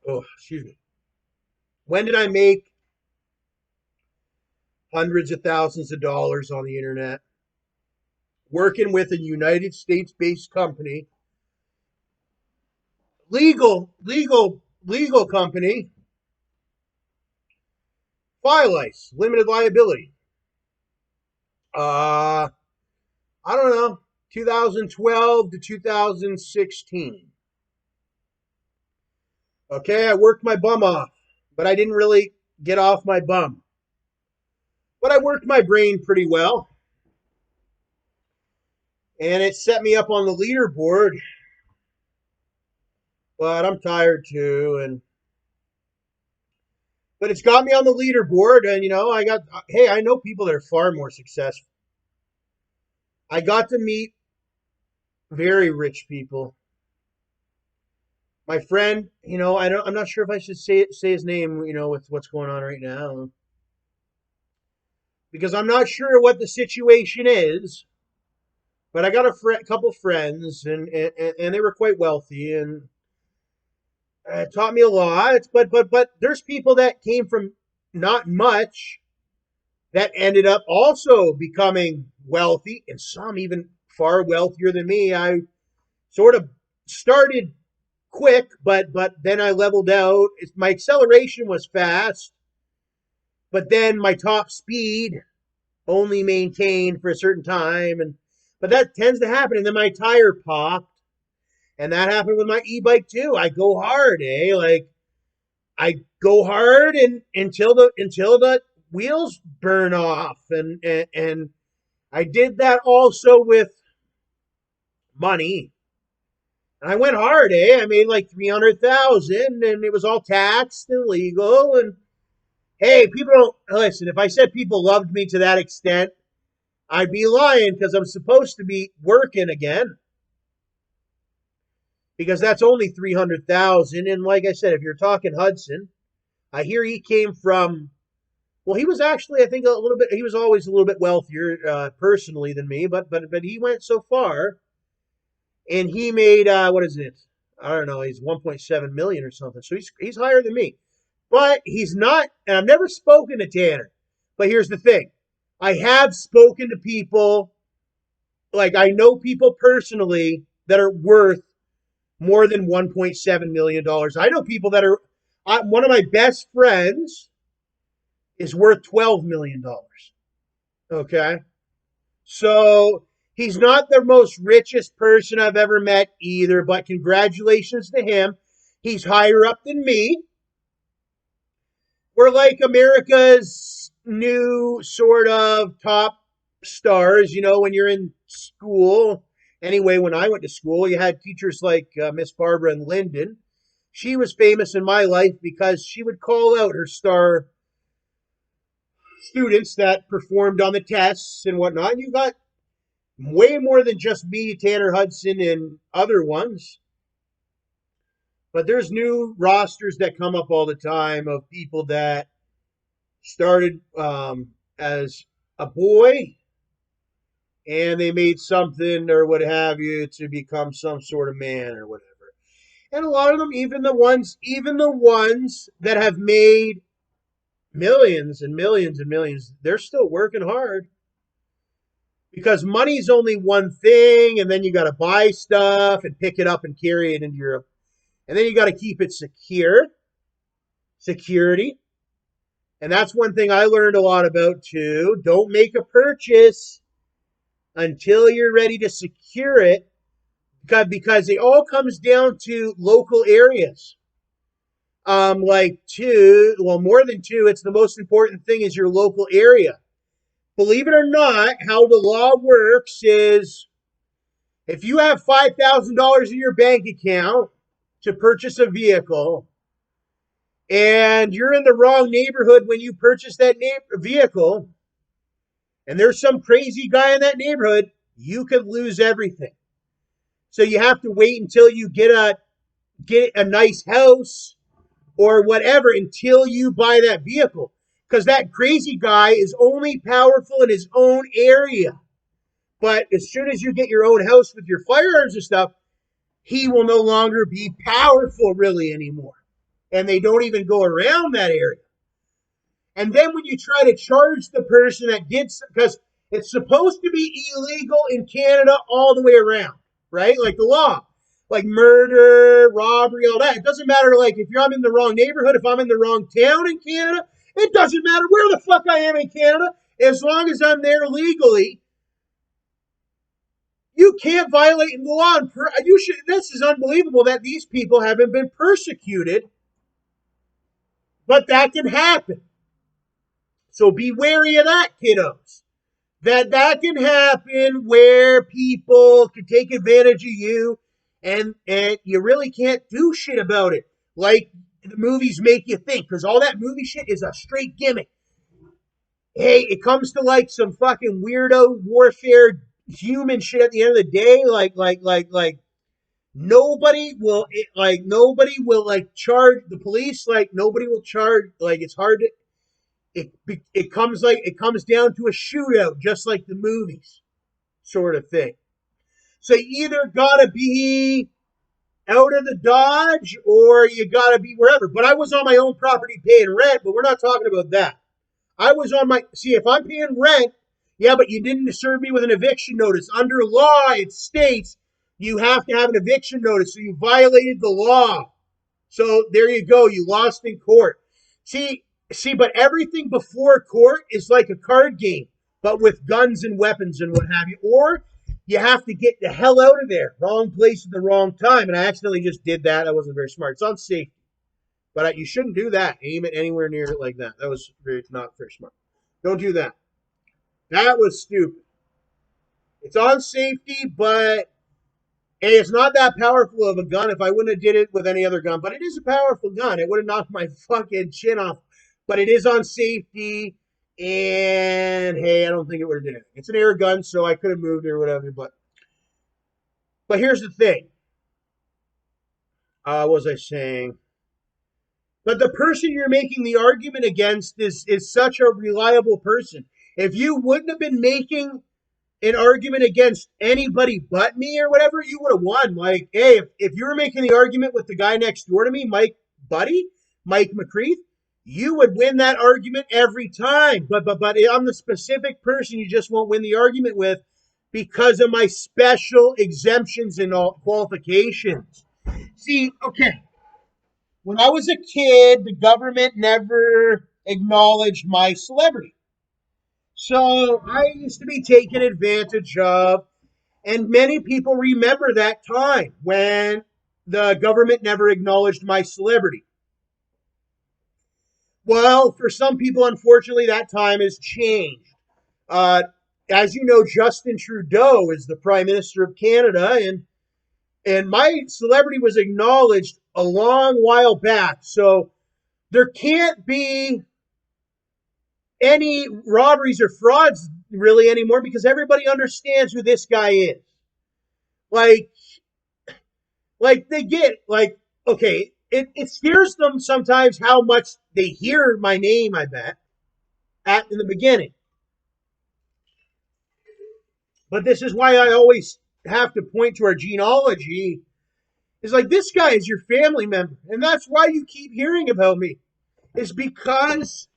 Oh, excuse me. When did I make hundreds of thousands of dollars on the internet? Working with a United States-based company, legal company, file ice, limited liability. Uh, I don't know, 2012 to 2016. Okay, I worked my bum off, but I didn't really get off my bum. But I worked my brain pretty well, and it set me up on the leaderboard. But I'm tired too, and but it's got me on the leaderboard, and I got. Hey, I know people that are far more successful. I got to meet very rich people. My friend, I'm not sure if I should say his name, with what's going on right now, because I'm not sure what the situation is. But I got a couple friends, and they were quite wealthy, and it taught me a lot. But there's people that came from not much that ended up also becoming wealthy, and some even far wealthier than me. I sort of started quick, but then I leveled out. My acceleration was fast, but then my top speed only maintained for a certain time, and but that tends to happen. And then my tire popped, and that happened with my e-bike too. I go hard, like I go hard and until the wheels burn off, and I did that also with money. And I went hard, I made like 300,000, and it was all taxed and legal. And hey, people don't listen. If I said people loved me to that extent, I'd be lying, because I'm supposed to be working again. Because that's only 300,000. And like I said, if you're talking Hudson, I hear he came from. Well, he was actually, I think, a little bit. He was always a little bit wealthier personally than me, but he went so far, and he made what is it? I don't know. He's 1.7 million or something. So he's higher than me, but he's not. And I've never spoken to Tanner. But here's the thing: I have spoken to people. Like, I know people personally that are worth more than $1.7 million. I know people that are. One of my best friends is worth $12 million. Okay, so he's not the most richest person I've ever met either. But congratulations to him. He's higher up than me. We're like America's new sort of top stars. When you're in school. Anyway, when I went to school, you had teachers like Miss Barbara and Lyndon. She was famous in my life because she would call out her star students that performed on the tests and whatnot. And you got way more than just me, Tanner Hudson, and other ones. But there's new rosters that come up all the time of people that started as a boy, and they made something or what have you to become some sort of man or whatever. And a lot of them, even the ones that have made millions and millions and millions, they're still working hard, because money's only one thing, and then you got to buy stuff and pick it up and carry it into your, and then you got to keep it security. And that's one thing I learned a lot about too. Don't make a purchase until you're ready to secure it, because it all comes down to local areas. Like more than two, it's the most important thing is your local area. Believe it or not, how the law works is if you have $5,000 in your bank account to purchase a vehicle, and you're in the wrong neighborhood when you purchase that vehicle, and there's some crazy guy in that neighborhood, you could lose everything. So you have to wait until you get a nice house or whatever until you buy that vehicle. because that crazy guy is only powerful in his own area. But as soon as you get your own house with your firearms and stuff, he will no longer be powerful really anymore. And they don't even go around that area. And then when you try to charge the person that did, because it's supposed to be illegal in Canada all the way around, right? Like the law, like murder, robbery, all that. It doesn't matter, like if I'm in the wrong neighborhood, if I'm in the wrong town in Canada, it doesn't matter where the fuck I am in Canada. As long as I'm there legally, you can't violate the law. This is unbelievable that these people haven't been persecuted, but that can happen. So be wary of that, kiddos. That can happen where people can take advantage of you, and you really can't do shit about it. Like the movies make you think, because all that movie shit is a straight gimmick. Hey, it comes to like some fucking weirdo warfare human shit at the end of the day, like nobody will like charge the police, like nobody will charge, like it's hard to it comes down to a shootout, just like the movies, sort of thing. So you either gotta be out of the Dodge or you gotta be wherever. But I was on my own property paying rent, but we're not talking about that. I was on my if I'm paying rent, yeah, but you didn't serve me with an eviction notice. Under law, it states you have to have an eviction notice, so you violated the law. So there you go, you lost in court. But everything before court is like a card game, but with guns and weapons and what have you. Or you have to get the hell out of there. Wrong place at the wrong time. And I accidentally just did that. I wasn't very smart. It's unsafe. But you shouldn't do that. Aim it anywhere near it like that. That was not very smart. Don't do that. That was stupid. It's on safety, but hey, it's not that powerful of a gun. If I wouldn't have did it with any other gun, but it is a powerful gun. It would have knocked my fucking chin off. But it is on safety, and hey, I don't think it would have did anything. It's an air gun, so I could have moved it or whatever. But here's the thing. What was I saying? But the person you're making the argument against is such a reliable person. If you wouldn't have been making an argument against anybody but me or whatever, you would have won. Like, hey, if you were making the argument with the guy next door to me, Mike McCreath, you would win that argument every time. But I'm the specific person you just won't win the argument with because of my special exemptions and all qualifications. See, okay. When I was a kid, the government never acknowledged my celebrity. So I used to be taken advantage of, and many people remember that time when the government never acknowledged my celebrity. Well, for some people, unfortunately, that time has changed. As you know, Justin Trudeau is the Prime Minister of Canada, and my celebrity was acknowledged a long while back. So there can't be any robberies or frauds really anymore because everybody understands who this guy is. Like they get, like, okay, it scares them sometimes how much they hear my name, I bet, in the beginning. But this is why I always have to point to our genealogy. It's like, this guy is your family member. And that's why you keep hearing about me. Is because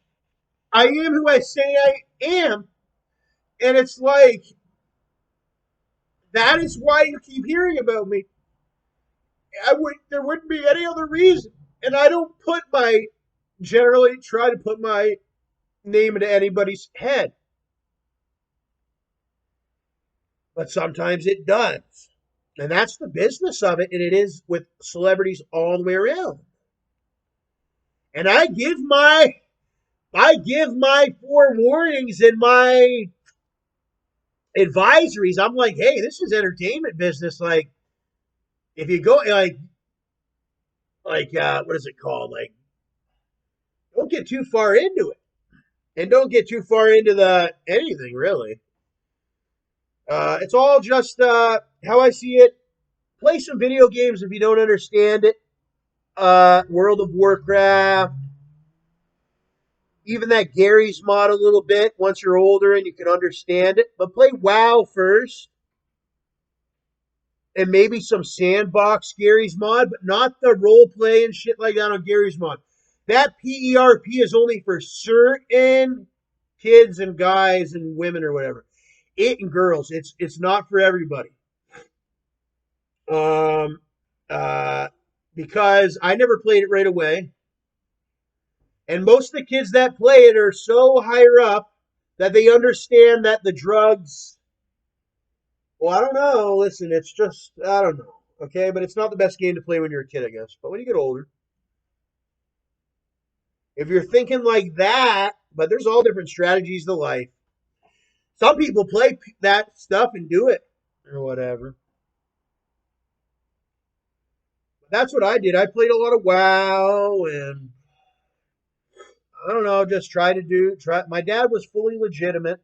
I am who I say I am. And it's like, that is why you keep hearing about me. There wouldn't be any other reason. And I don't generally try to put my name into anybody's head. But sometimes it does. And that's the business of it. And it is with celebrities all the way around. And I give my forewarnings and my advisories. I'm like, hey, this is entertainment business. Like, if you go, what is it called? Like, don't get too far into it. And don't get too far into anything, really. It's all just how I see it. Play some video games if you don't understand it. World of Warcraft. even that Gary's mod a little bit once you're older and you can understand it. But play WoW first, and maybe some sandbox Gary's mod, but not the role play and shit like that on Gary's mod. That PERP is only for certain kids and guys and women or whatever. It and girls. It's not for everybody. Um uh because I never played it right away. And most of the kids that play it are so higher up that they understand that the drugs, well, I don't know. Listen, it's just, I don't know. Okay, but it's not the best game to play when you're a kid, I guess. But when you get older, if you're thinking like that, but there's all different strategies to life. Some people play that stuff and do it or whatever. But that's what I did. I played a lot of WoW and I don't know, just try. My dad was fully legitimate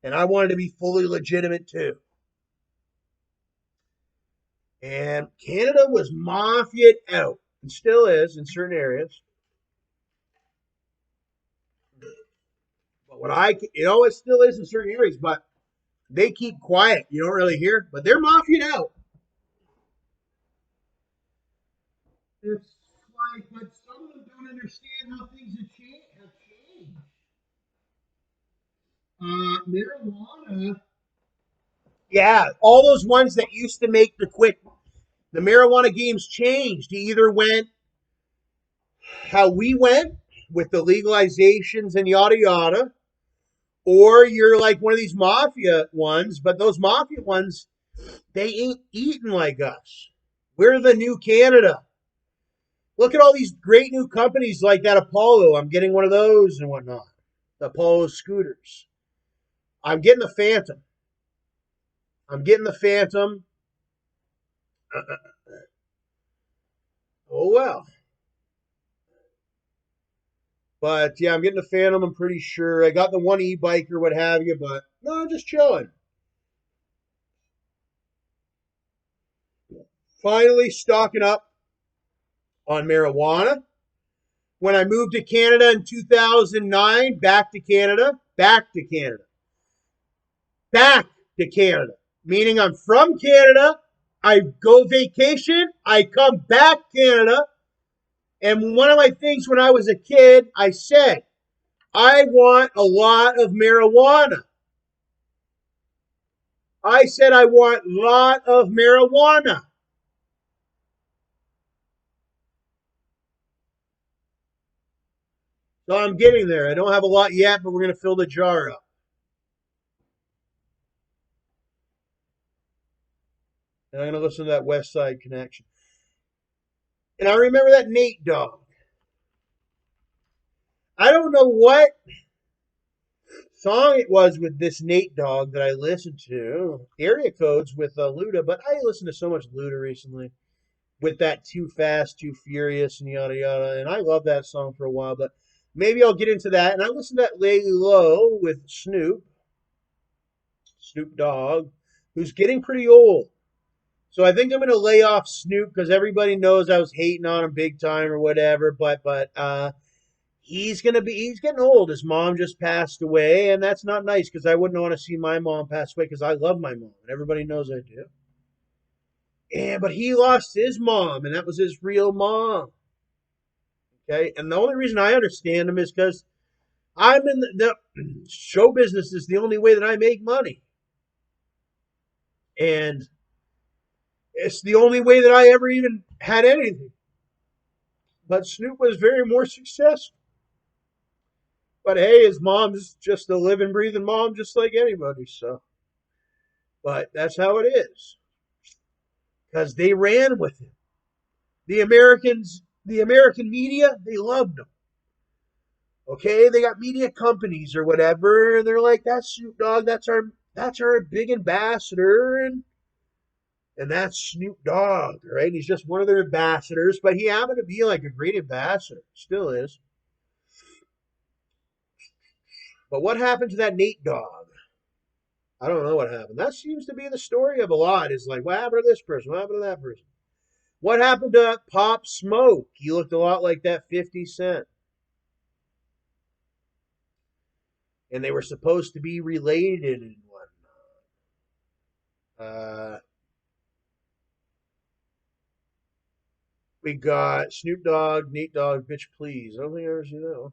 and I wanted to be fully legitimate too. And Canada was mafiaed out and still is in certain areas. But it still is in certain areas, but they keep quiet. You don't really hear, but they're mafiaed out. It's like, but some of them don't understand how things have changed. Marijuana. Yeah, all those ones that used to make the marijuana games changed. You either went how we went with the legalizations and yada yada, or you're like one of these mafia ones, but those mafia ones, they ain't eating like us. We're the new Canada. Look at all these great new companies like that Apollo. I'm getting one of those and whatnot. The Apollo scooters. I'm getting the Phantom. I'm getting the Phantom. Oh well. But yeah, I'm getting the Phantom. I'm pretty sure. I got the one e-bike or what have you, but no, I'm just chilling. Finally stocking up on marijuana. When I moved to Canada in 2009, back to Canada, back to Canada, meaning I'm from Canada. I go vacation, I come back Canada, and one of my things when I was a kid, I said, I want a lot of marijuana. I said I want a lot of marijuana. So I'm getting there. I don't have a lot yet, but we're going to fill the jar up. And I'm going to listen to that West Side Connection. And I remember that Nate Dogg. I don't know what song it was with this Nate Dogg that I listened to. Area codes with Luda, but I listened to so much Luda recently with that Too Fast, Too Furious, and yada yada. And I love that song for a while, but maybe I'll get into that. And I listened to that Lay Low with Snoop Dogg, who's getting pretty old. So I think I'm going to lay off Snoop because everybody knows I was hating on him big time or whatever. But he's getting old. His mom just passed away, and that's not nice because I wouldn't want to see my mom pass away because I love my mom, and everybody knows I do. And but he lost his mom, and that was his real mom. Okay, and the only reason I understand him is because I'm in the show business is the only way that I make money, and it's the only way that I ever even had anything. But Snoop was very more successful. But hey, his mom's just a living, breathing mom, just like anybody. So, but that's how it is because they ran with him. The American media, they loved him. Okay, they got media companies or whatever, and they're like, "That's Snoop Dogg. That's our big ambassador, and that's Snoop Dogg, right? He's just one of their ambassadors, but he happened to be like a great ambassador, still is. But what happened to that Nate Dogg? I don't know what happened. That seems to be the story of a lot. Is like, what happened to this person? What happened to that person? What happened to Pop Smoke? He looked a lot like that 50 Cent. and they were supposed to be related and whatnot. We got Snoop Dogg, Nate Dogg, Bitch Please. I don't think I've ever seen that one.